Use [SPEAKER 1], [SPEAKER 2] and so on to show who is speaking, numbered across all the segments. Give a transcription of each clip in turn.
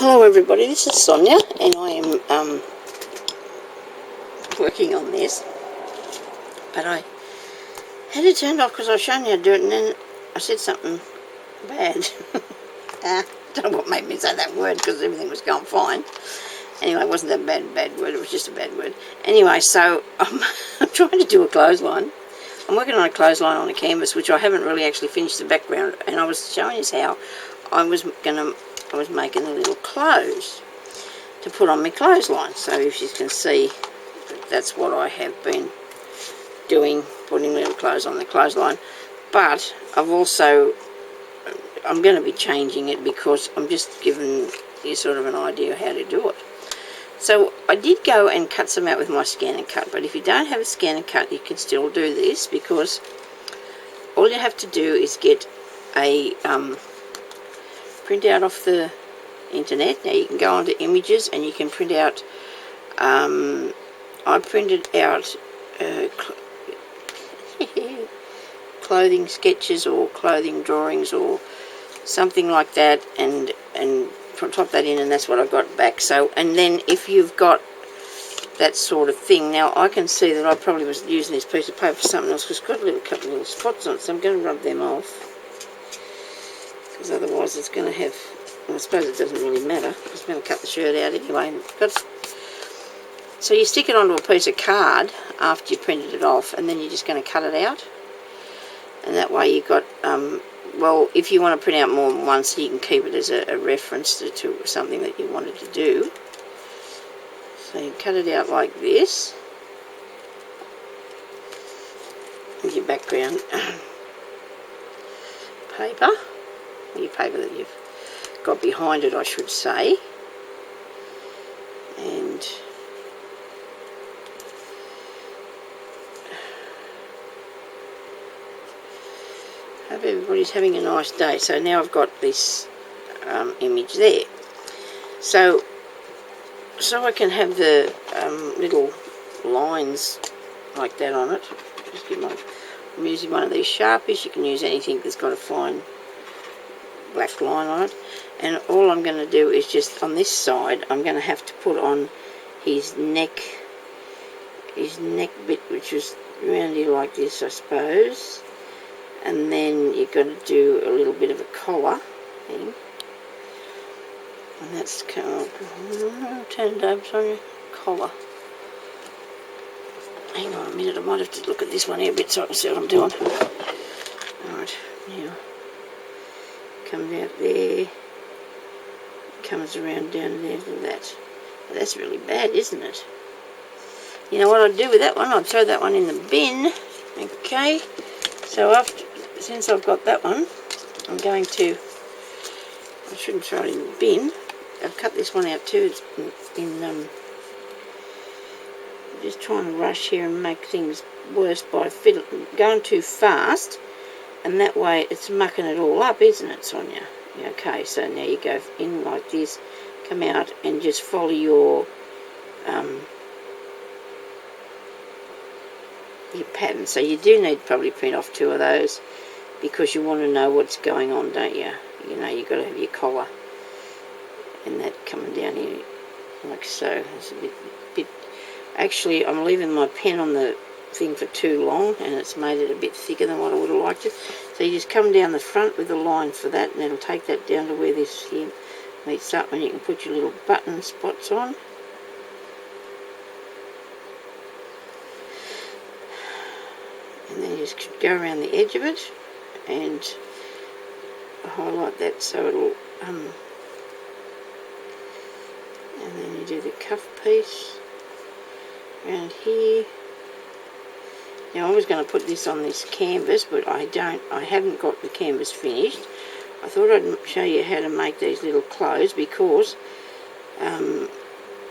[SPEAKER 1] Hello everybody, this is Sonia and I am working on this, but I had it turned off because I was showing you how to do it, and then I said something bad. Don't know what made me say that word because everything was going fine. Anyway, it wasn't that bad word, it was just a bad word. Anyway, so I'm trying to do a clothesline. I'm working on a clothesline on a canvas, which I haven't really actually finished the background, and I was showing you how I was making the little clothes to put on my clothesline. So if you can see, that's what I have been doing, putting little clothes on the clothesline. But I'm going to be changing it because I'm just giving you sort of an idea of how to do it. So I did go and cut some out with my scan and cut, but if you don't have a scan and cut, you can still do this, because all you have to do is get a print out off the internet. Now you can go onto images and you can print out, I printed out clothing sketches or clothing drawings or something like that, and top that in, and that's what I got back. So, and then if you've got that sort of thing, now I can see that I probably was using this piece of paper for something else because it's got a couple of little spots on it, so I'm going to rub them off, because otherwise it's going to have, well, I suppose it doesn't really matter. I'm just going to cut the shirt out anyway. So you stick it onto a piece of card after you printed it off, and then you're just going to cut it out, and that way you've got well, if you want to print out more than once, you can keep it as a reference to something that you wanted to do. So you cut it out like this with your background paper, your paper that you've got behind it, I should say. And hope everybody's having a nice day. So now I've got this image there. So I can have the little lines like that on it. I'm using one of these Sharpies. You can use anything that's got a fine black line on it. And all I'm going to do is just on this side, I'm going to have to put on his neck bit, which is around here like this, I suppose. And then you've got to do a little bit of a collar thing. And that's kind of, turn it over, Sonia, collar. Hang on a minute, I might have to look at this one here a bit so I can see what I'm doing. Alright, now, comes out there, comes around down there to that. Well, that's really bad, isn't it? You know what I'd do with that one? I'd throw that one in the bin. Okay, so since I've got that one, I'm going to, I shouldn't throw it in the bin. I've cut this one out too. It's just trying to rush here and make things worse by going too fast, and that way it's mucking it all up, isn't it, Sonia? Okay, so now you go in like this, come out and just follow your pattern. So you do need to probably print off 2 of those, because you want to know what's going on, don't you? You know, you've got to have your collar and that coming down here like so. It's a bit actually, I'm leaving my pen on the thing for too long, and it's made it a bit thicker than what I would have liked it. So you just come down the front with a line for that, and it'll take that down to where this here meets up, and you can put your little button spots on. And then you just go around the edge of it and highlight that so it'll and then you do the cuff piece around here. Now I was going to put this on this canvas, but I haven't got the canvas finished. I thought I'd show you how to make these little clothes, because well,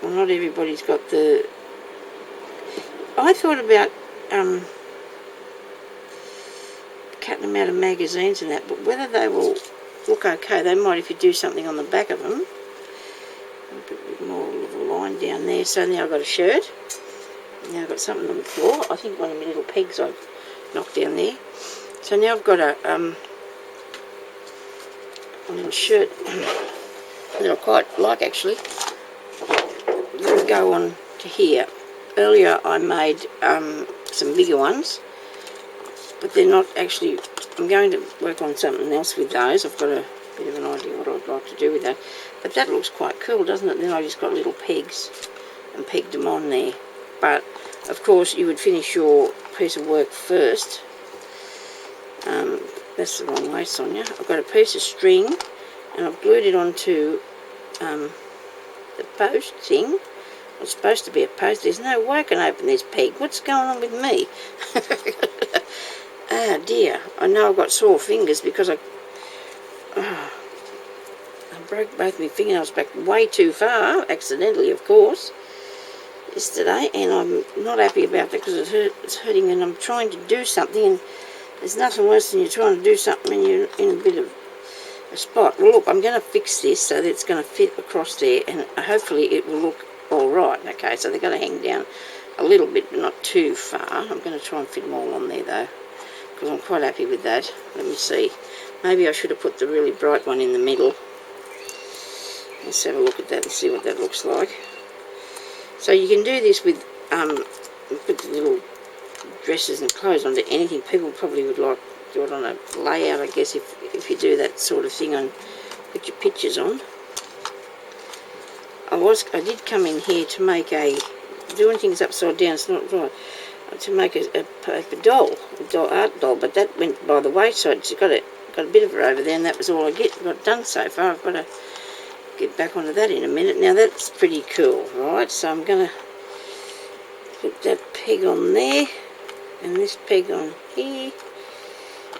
[SPEAKER 1] not everybody's got the, I thought about cutting them out of magazines and that, but whether they will look okay, they might if you do something on the back of them. A bit more of a line down there. So now I've got a shirt. Now I've got something on the floor. I think one of my little pegs I've knocked down there. So now I've got a little shirt that I quite like actually. That'll go on to here. Earlier I made some bigger ones, but they're not actually. I'm going to work on something else with those. I've got a bit of an idea what I'd like to do with that. But that looks quite cool, doesn't it? Then I just got little pegs and pegged them on there. But of course you would finish your piece of work first. That's the wrong way, Sonia. I've got a piece of string and I've glued it onto the post thing. It's supposed to be a post. There's no way I can open this peg. What's going on with me? Oh dear. I know I've got sore fingers because I broke both my fingernails back way too far, accidentally of course, yesterday, and I'm not happy about that because it's hurting, and I'm trying to do something, and there's nothing worse than you're trying to do something and you're in a bit of a spot. Well, look, I'm going to fix this so that it's going to fit across there, and hopefully it will look alright. Okay, so they're going to hang down a little bit, but not too far. I'm going to try and fit them all on there though, because I'm quite happy with that. Let me see. Maybe I should have put the really bright one in the middle. Let's have a look at that and see what that looks like. So you can do this with, put the little dresses and clothes onto anything. People probably would like to do it on a layout, I guess, if you do that sort of thing and put your pictures on. I did come in here to make doing things upside down, it's not right, to make a paper doll, art doll, but that went by the wayside. So got a bit of her over there, and that was all I got done so far. I've got to get back onto that in a minute. Now that's pretty cool, right? So I'm going to put that peg on there, and this peg on here.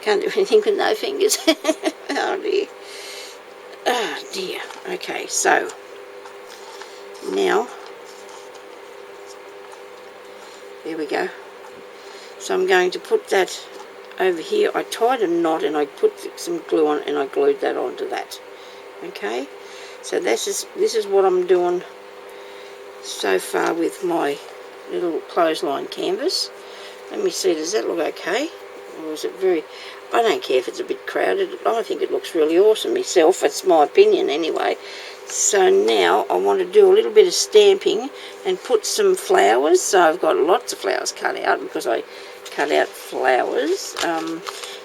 [SPEAKER 1] Can't do anything with no fingers. Oh dear. Oh dear. Okay, so now, there we go. So I'm going to put that over here. I tied a knot and I put some glue on and I glued that onto that. Okay, so this is what I'm doing so far with my little clothesline canvas. Let me see, does that look okay? Or is it very... I don't care if it's a bit crowded. I think it looks really awesome myself. That's my opinion anyway. So now I want to do a little bit of stamping and put some flowers. So I've got lots of flowers cut out because I cut out flowers.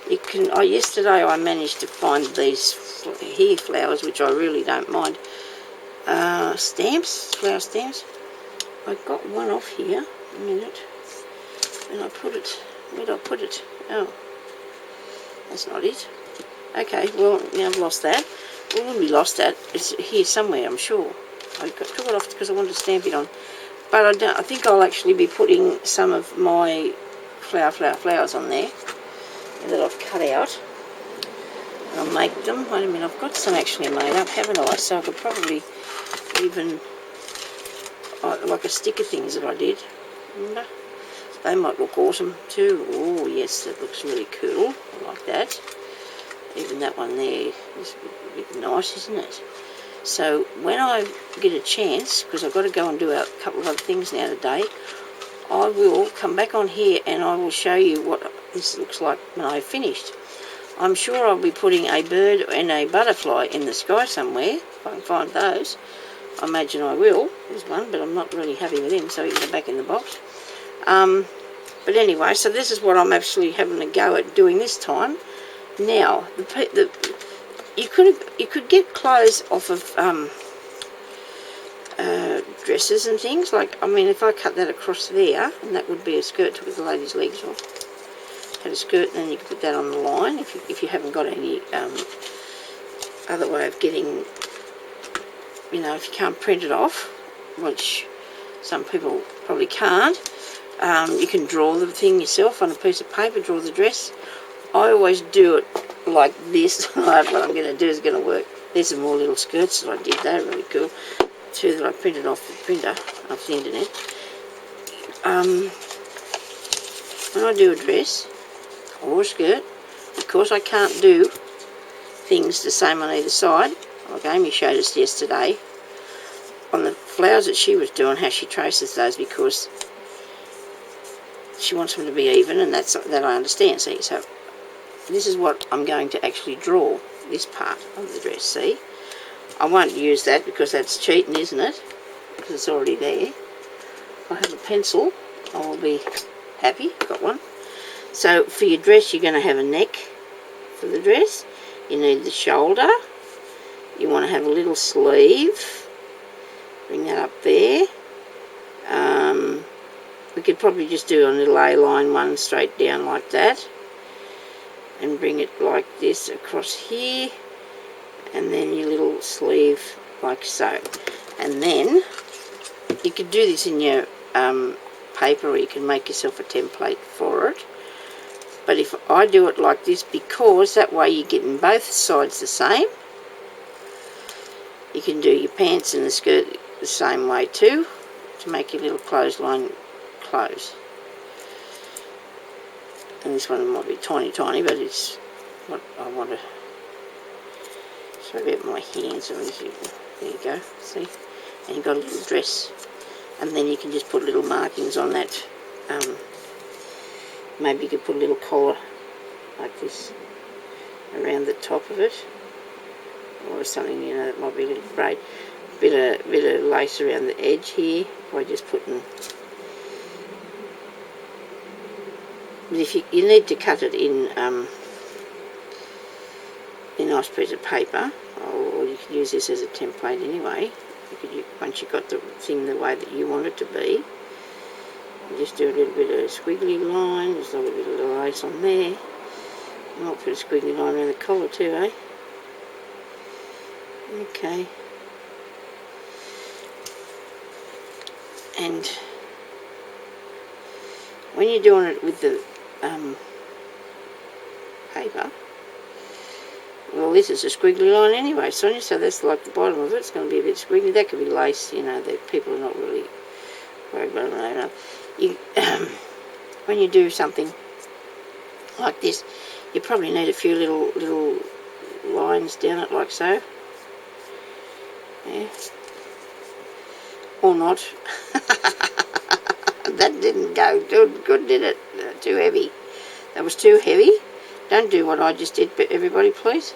[SPEAKER 1] Yesterday I managed to find these hair flowers, which I really don't mind. Stamps, flower stamps. I got one off here. A minute. And I put it. Where did I put it? Oh, that's not it. Okay, well now I've lost that. Well, when we lost that, it's here somewhere, I'm sure. I took it off because I wanted to stamp it on. But I think I'll actually be putting some of my flowers on there that I've cut out. I'll make them. Wait a minute, I've got some actually made up, haven't I? So I could probably even, like a sticker things that I did. Remember? They might look awesome too. Oh yes, that looks really cool. I like that. Even that one there is a bit nice, isn't it? So when I get a chance, because I've got to go and do a couple of other things now today, I will come back on here and I will show you what this looks like when I've finished. I'm sure I'll be putting a bird and a butterfly in the sky somewhere, if I can find those. I imagine I will. There's one, but I'm not really happy with him, so he can go back in the box. But anyway, so this is what I'm actually having a go at doing this time. Now, you could get clothes off of dresses and things. Like, I mean, if I cut that across there, and that would be a skirt with the lady's legs off. Had a skirt, and then you could put that on the line if you haven't got any other way of getting, you know, if you can't print it off, which some people probably can't. You can draw the thing yourself on a piece of paper, draw the dress. I always do it like this. What I'm going to do is going to work. There's some more little skirts that I did. They're really cool. Two that I printed off the printer, off the internet. When I do a dress or a skirt, of course I can't do things the same on either side. Like Amy showed us yesterday on the flowers that she was doing, how she traces those, because she wants them to be even, and that I understand. See, so this is what I'm going to actually draw, this part of the dress. See, I won't use that because that's cheating, isn't it? Because it's already there. If I have a pencil, I will be happy. Got one. So for your dress, you're going to have a neck for the dress. You need the shoulder. You want to have a little sleeve. Bring that up there. We could probably just do a little A-line one straight down like that. And bring it like this across here. And then your little sleeve like so. And then you could do this in your paper, or you can make yourself a template for it. But if I do it like this, because that way you're getting both sides the same, you can do your pants and the skirt the same way too, to make your little clothesline close. And this one might be tiny, but it's what I want to show about my hands. There you go, see? And you've got a little dress. And then you can just put little markings on that. Maybe you could put a little collar like this around the top of it, or something, you know, that might be a little braid, bit of lace around the edge here by just putting. But if you need to cut it in a nice piece of paper, or you can use this as a template anyway. Once you've got the thing the way that you want it to be, you just do a little bit of squiggly line, just a little bit of lace on there. I might put a squiggly line around the collar too, eh? Okay. And when you're doing it with the paper, well, this is a squiggly line anyway, Sonia, so that's like the bottom of it. It's going to be a bit squiggly. That could be lace, you know, that people are not really worried about it. When you do something like this, you probably need a few little lines down it like so. Yeah. Or not. That didn't go good, did it? Too heavy. That was too heavy. Don't do what I just did, but everybody, please.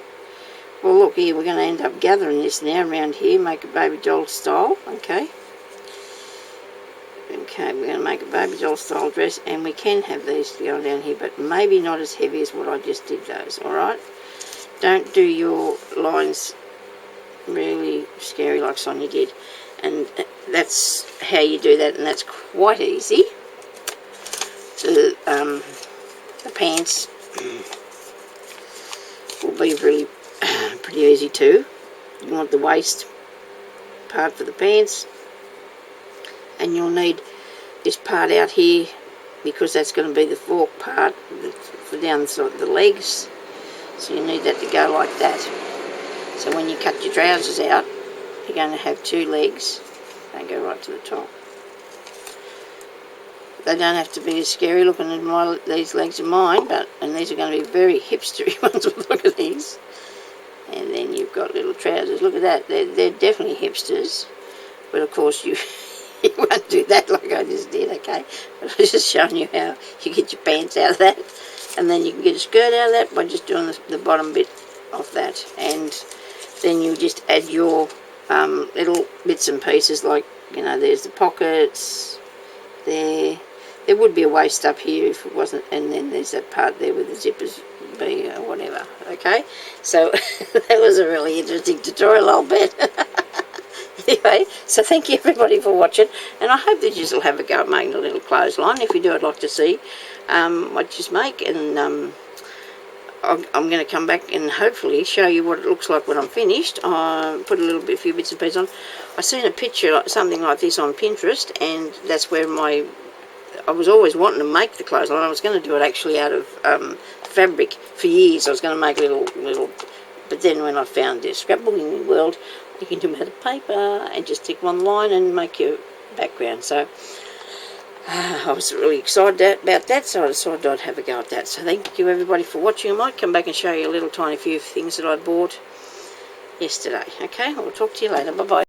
[SPEAKER 1] Well, look here, we're going to end up gathering this now around here, make a baby doll style, okay? Okay, we're going to make a baby doll style dress, and we can have these going down here, but maybe not as heavy as what I just did those, alright? Don't do your lines really scary like Sonia did, and that's how you do that, and that's quite easy. The pants will be really pretty easy too. You want the waist part for the pants, and you'll need this part out here because that's going to be the fork part for down the legs, so you need that to go like that. So when you cut your trousers out, you're going to have two legs. They go right to the top. They don't have to be as scary looking as these legs are mine, and these are going to be very hipstery ones. Look at these. And then you've got little trousers. Look at that. They're definitely hipsters. But of course you won't do that like I just did, okay? But I was just showing you how you get your pants out of that. And then you can get a skirt out of that by just doing the bottom bit of that. And then you just add your little bits and pieces, like, you know, there's the pockets there. There would be a waist up here if it wasn't, and then there's that part there with the zippers being or whatever, okay? So that was a really interesting tutorial, I'll bet. Anyway, so thank you everybody for watching, and I hope that you will have a go at making a little clothesline. If you do, I'd like to see what you make, and I'm going to come back and hopefully show you what it looks like when I'm finished. Put a few bits and pieces on. I seen a picture, something like this on Pinterest, and that's where I was always wanting to make the clothesline. I was going to do it actually out of fabric for years. I was going to make little, but then when I found this scrapbooking world, you can do them out of paper and just stick one line and make your background. So I was really excited about that, so I decided I'd have a go at that. So thank you everybody for watching. I might come back and show you a little tiny few things that I bought yesterday. Okay, I'll talk to you later. Bye-bye.